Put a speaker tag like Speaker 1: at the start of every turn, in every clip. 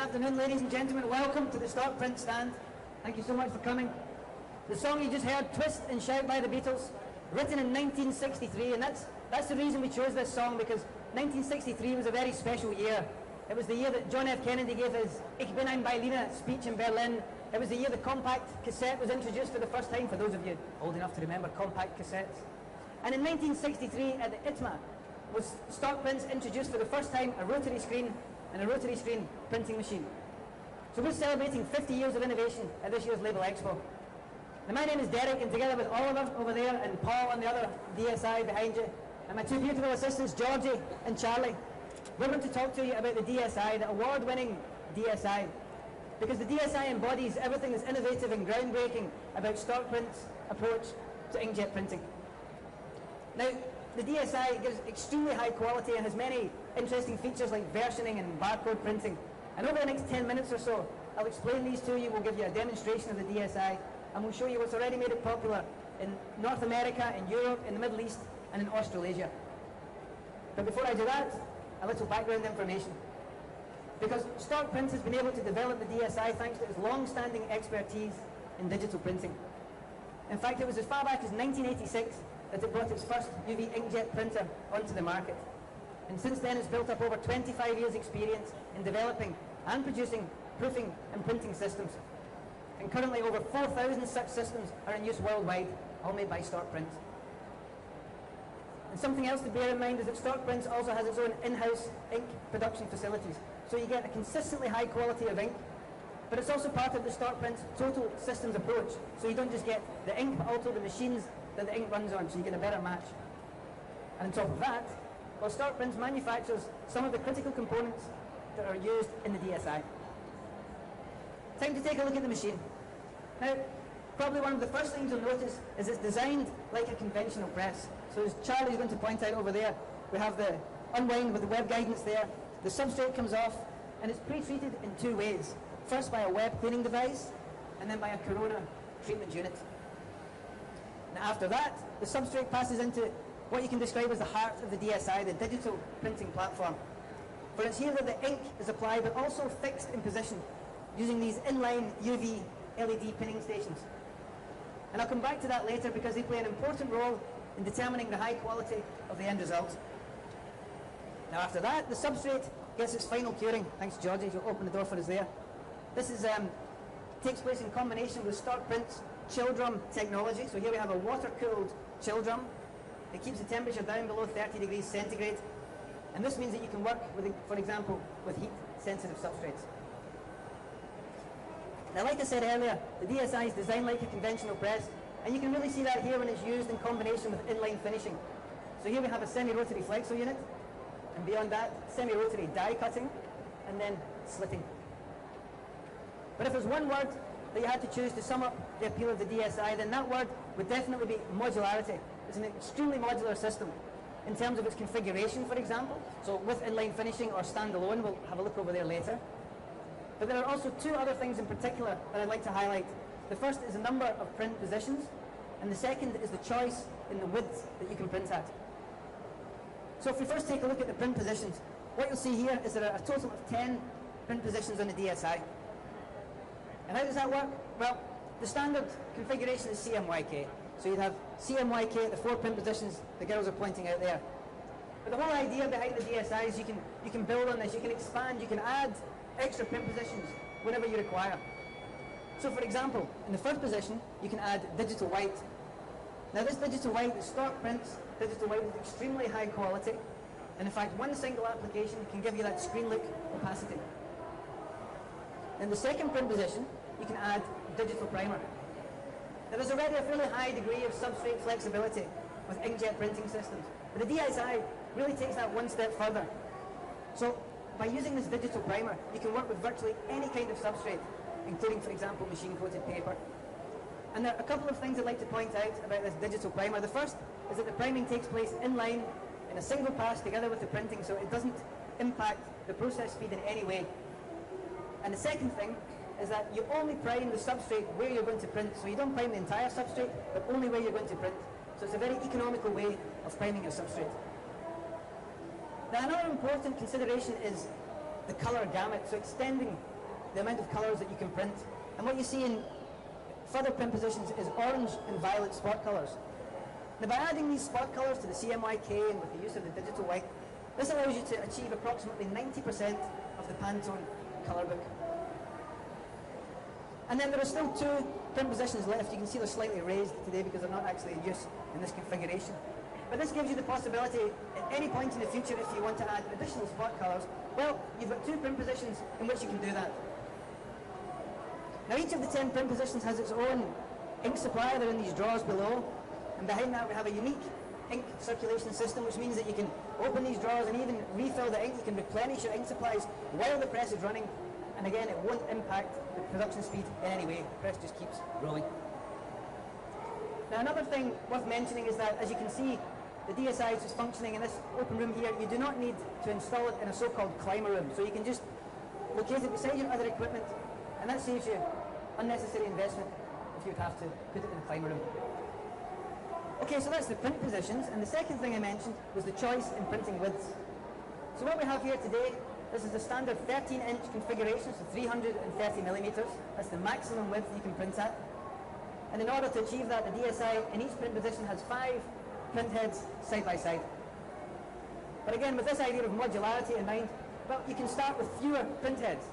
Speaker 1: afternoon, ladies and gentlemen. Welcome to the Stock Print Stand. Thank you so much for coming. The song you just heard, Twist and Shout by the Beatles, written in 1963, and that's the reason we chose this song, because 1963 was a very special year. It was the year that John F. Kennedy gave his Ich bin ein Berliner speech in Berlin. It was the year the compact cassette was introduced for the first time, for those of you old enough to remember compact cassettes. And in 1963 at the ITMA was Stock Prints introduced for the first time a rotary screen and a rotary screen printing machine. So we're celebrating 50 years of innovation at this year's Label Expo. Now my name is Derek, and together with Oliver over there and Paul and the other DSI behind you, and my two beautiful assistants Georgie and Charlie, we're going to talk to you about the DSI, the award-winning DSI. Because the DSI embodies everything that's innovative and groundbreaking about Stock Print's approach to inkjet printing. Now, the DSI gives extremely high quality and has many interesting features like versioning and barcode printing. And over the next 10 minutes or so, I'll explain these to you. We'll give you a demonstration of the DSI, and we'll show you what's already made it popular in North America, in Europe, in the Middle East, and in Australasia. But before I do that, a little background information. Because Stock Print has been able to develop the DSI thanks to its long-standing expertise in digital printing. In fact, it was as far back as 1986 that it brought its first UV inkjet printer onto the market. And since then it's built up over 25 years experience in developing and producing proofing and printing systems. And currently over 4,000 such systems are in use worldwide, all made by Stock Print. And something else to bear in mind is that Stock Print also has its own in-house ink production facilities. So you get a consistently high quality of ink, but it's also part of the Stock Print total systems approach. So you don't just get the ink, but also the machines that the ink runs on, so you get a better match. And on top of that, well, Stock Print manufactures some of the critical components that are used in the DSI. Time to take a look at the machine. Now, probably one of the first things you'll notice is it's designed like a conventional press. So as Charlie's going to point out over there, we have the unwind with the web guidance there. The substrate comes off, and it's pre-treated in two ways. First by a web cleaning device, and then by a corona treatment unit. Now after that, the substrate passes into what you can describe as the heart of the DSI, the digital printing platform. For it's here that the ink is applied, but also fixed in position, using these inline UV LED pinning stations. And I'll come back to that later because they play an important role in determining the high quality of the end result. Now after that, the substrate gets its final curing. Thanks, Georgie, you'll open the door for us there. This is, takes place in combination with Stock Print's chill drum technology. So here we have a water-cooled chill drum. It keeps the temperature down below 30 degrees centigrade. And this means that you can work, with, for example, with heat-sensitive substrates. Now, like I said earlier, the DSI is designed like a conventional press, and you can really see that here when it's used in combination with inline finishing. So here we have a semi-rotary Flexo unit, and beyond that, semi-rotary die cutting, and then slitting. But if there's one word that you had to choose to sum up the appeal of the DSI, then that word would definitely be modularity. It's an extremely modular system in terms of its configuration, for example. So with inline finishing or standalone, we'll have a look over there later. But there are also two other things in particular that I'd like to highlight. The first is the number of print positions, and the second is the choice in the width that you can print at. So if we first take a look at the print positions, what you'll see here is there are a total of 10 print positions on the DSI. And how does that work? Well, the standard configuration is CMYK. So you'd have CMYK at the 4 print positions the girls are pointing out there. But the whole idea behind the DSI is you can build on this, you can expand, you can add extra print positions whenever you require. So for example, in the first position, you can add digital white. Now this digital white is Stock Print's digital white with extremely high quality. And in fact, one single application can give you that screen look opacity. In the second print position, you can add digital primer. Now there's already a fairly high degree of substrate flexibility with inkjet printing systems. But the DSI really takes that one step further. So by using this digital primer, you can work with virtually any kind of substrate, including, for example, machine-coated paper. And there are a couple of things I'd like to point out about this digital primer. The first is that the priming takes place in line in a single pass together with the printing, so it doesn't impact the process speed in any way. And the second thing is that you only prime the substrate where you're going to print. So you don't prime the entire substrate, but only where you're going to print. So it's a very economical way of priming your substrate. Now another important consideration is the color gamut, so extending the amount of colours that you can print. And what you see in further print positions is orange and violet spot colours. Now by adding these spot colours to the CMYK and with the use of the digital white, this allows you to achieve approximately 90% of the Pantone colour book. And then there are still two print positions left. You can see they're slightly raised today because they're not actually in use in this configuration. But this gives you the possibility at any point in the future, if you want to add additional spot colours, well, you've got two print positions in which you can do that. Now each of the 10 print positions has its own ink supply. They're in these drawers below. And behind that we have a unique ink circulation system, which means that you can open these drawers and even refill the ink. You can replenish your ink supplies while the press is running. And again, it won't impact the production speed in any way. The press just keeps rolling. Now another thing worth mentioning is that, as you can see, the DSI is functioning in this open room here. You do not need to install it in a so-called climber room. So you can just locate it beside your other equipment, and that saves you unnecessary investment if you would have to put it in a climber room. Okay, so that's the print positions, and the second thing I mentioned was the choice in printing widths. So what we have here today, this is the standard 13-inch configuration, so 330 millimeters. That's the maximum width you can print at. And in order to achieve that, the DSI in each print position has 5 print heads side by side. But again, with this idea of modularity in mind, well, you can start with fewer print heads.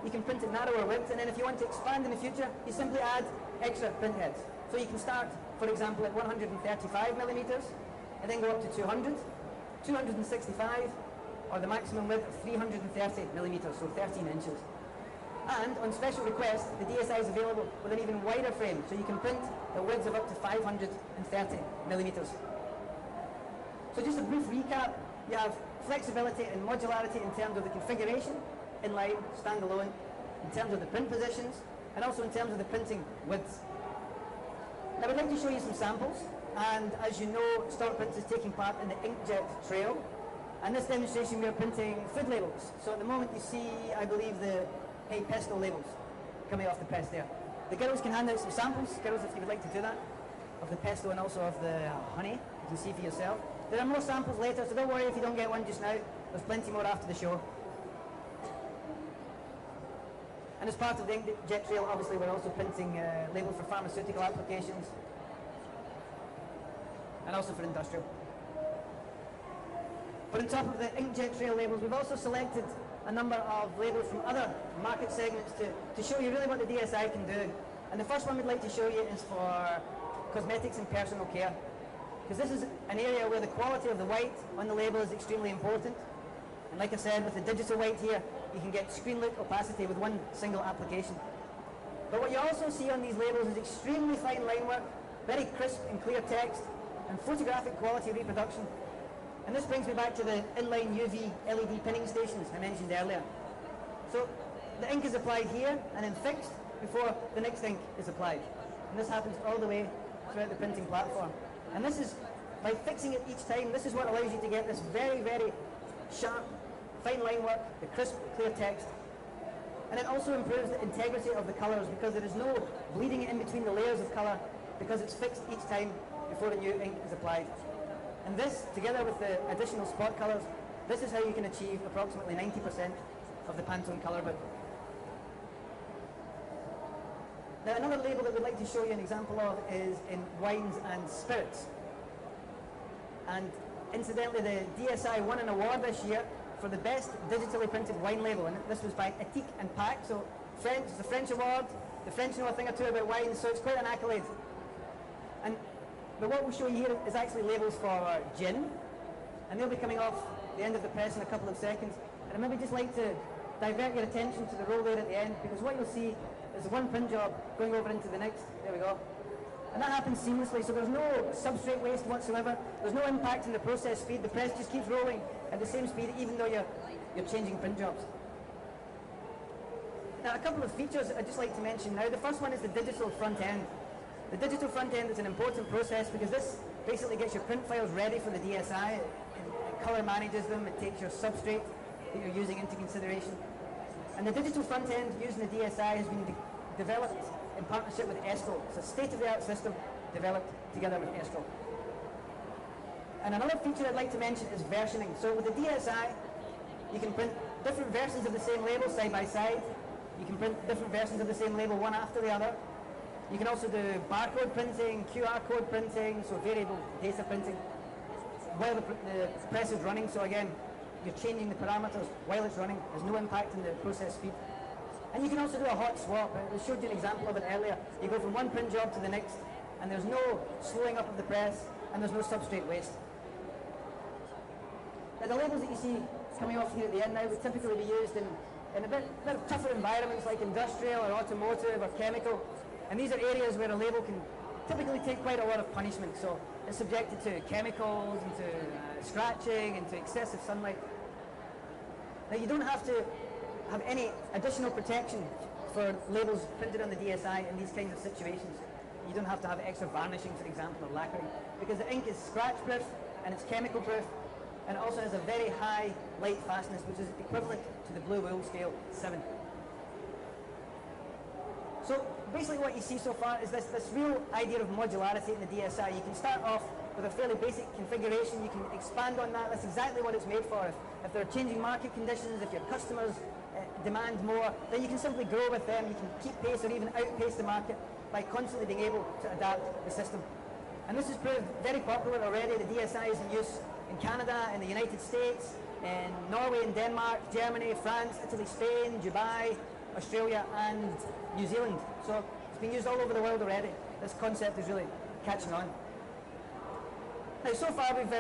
Speaker 1: You can print at narrower widths, and then if you want to expand in the future, you simply add extra print heads. So you can start, for example, at 135 millimeters, and then go up to 200, 265, or the maximum width of 330 millimeters, so 13 inches. And on special request, the DSI is available with an even wider frame, so you can print at widths of up to 530 millimeters. So just a brief recap, you have flexibility and modularity in terms of the configuration, inline, standalone, in terms of the print positions, and also in terms of the printing widths. Now I'd like to show you some samples, and as you know, Stormprint is taking part in the inkjet trail, and this demonstration we are printing food labels. So at the moment you see, I believe, the hey pesto labels coming off the press there. The girls can hand out some samples, girls, if you would like to do that, of the pesto and also of the honey. You can see for yourself. There are more samples later, so don't worry if you don't get one just now. There's plenty more after the show. And as part of the inkjet trail, obviously we're also printing labels for pharmaceutical applications and also for industrial. But on top of the inkjet trail labels, we've also selected a number of labels from other market segments to show you really what the DSI can do. And the first one we'd like to show you is for cosmetics and personal care, because this is an area where the quality of the white on the label is extremely important. And like I said, with the digital white here, you can get screen-lit opacity with one single application. But what you also see on these labels is extremely fine line work, very crisp and clear text, and photographic quality reproduction. And this brings me back to the inline UV LED pinning stations I mentioned earlier. So the ink is applied here and then fixed before the next ink is applied. And this happens all the way throughout the printing platform. And this is, by fixing it each time, this is what allows you to get this very, very sharp, fine line work, the crisp, clear text. And it also improves the integrity of the colours because there is no bleeding in between the layers of colour because it's fixed each time before a new ink is applied. And this, together with the additional spot colours, this is how you can achieve approximately 90% of the Pantone colour book. Now another label that we'd like to show you an example of is in wines and spirits. And incidentally, the DSI won an award this year for the best digitally printed wine label, and this was by Etique and Pack. So French, it's a French award. The French know a thing or two about wine, so it's quite an accolade. But what we'll show you here is actually labels for gin, and they'll be coming off the end of the press in a couple of seconds. And I'd maybe just like to divert your attention to the roll there at the end, because what you'll see is one print job going over into the next. There we go. And that happens seamlessly, so there's no substrate waste whatsoever. There's no impact in the process speed. The press just keeps rolling at the same speed, even though you're changing print jobs. Now, a couple of features I'd just like to mention now. The first one is the digital front end. The digital front end is an important process because this basically gets your print files ready for the DSI. It color manages them. It takes your substrate that you're using into consideration. And the digital front end using the DSI has been developed in partnership with Estro. It's a state-of-the-art system developed together with Estro. And another feature I'd like to mention is versioning. So with the DSI, you can print different versions of the same label side by side. You can print different versions of the same label, one after the other. You can also do barcode printing, QR code printing, so variable data printing, while the press is running. So again, you're changing the parameters while it's running. There's no impact on the process speed. And you can also do a hot swap. I showed you an example of it earlier. You go from one print job to the next, and there's no slowing up of the press, and there's no substrate waste. Now the labels that you see coming off here at the end now would typically be used in a bit of tougher environments like industrial or automotive or chemical. And these are areas where a label can typically take quite a lot of punishment. So it's subjected to chemicals and to scratching and to excessive sunlight. Now you don't have to have any additional protection for labels printed on the DSI in these kinds of situations. You don't have to have extra varnishing, for example, or lacquering, because the ink is scratch proof and it's chemical proof, and it also has a very high light fastness, which is equivalent to the blue wool scale 7. So basically what you see so far is this real idea of modularity in the DSI. You can start off with a fairly basic configuration, you can expand on that. That's exactly what it's made for. If there are changing market conditions, if your customers demand more, then you can simply grow with them. You can keep pace or even outpace the market by constantly being able to adapt the system. And this has proved very popular already. The DSI is in use in Canada, in the United States, in Norway and Denmark, Germany, France, Italy, Spain, Dubai, Australia and New Zealand. So it's been used all over the world already. This concept is really catching on. Now so far we've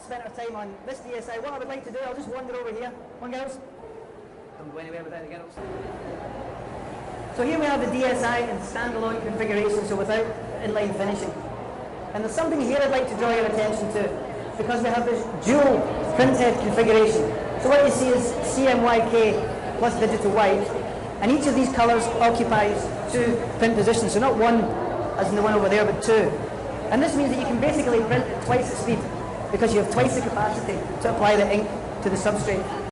Speaker 1: spent our time on this DSI. What I would like to do, I'll just wander over here. Come on girls. Don't go anywhere without the girls. So here we have the DSI in standalone configuration, so without inline finishing. And there's something here I'd like to draw your attention to, because we have this dual printhead configuration. So what you see is CMYK plus digital white, and each of these colours occupies 2 print positions, so not one as in the one over there, but 2. And this means that you can basically print at twice the speed, because you have twice the capacity to apply the ink to the substrate.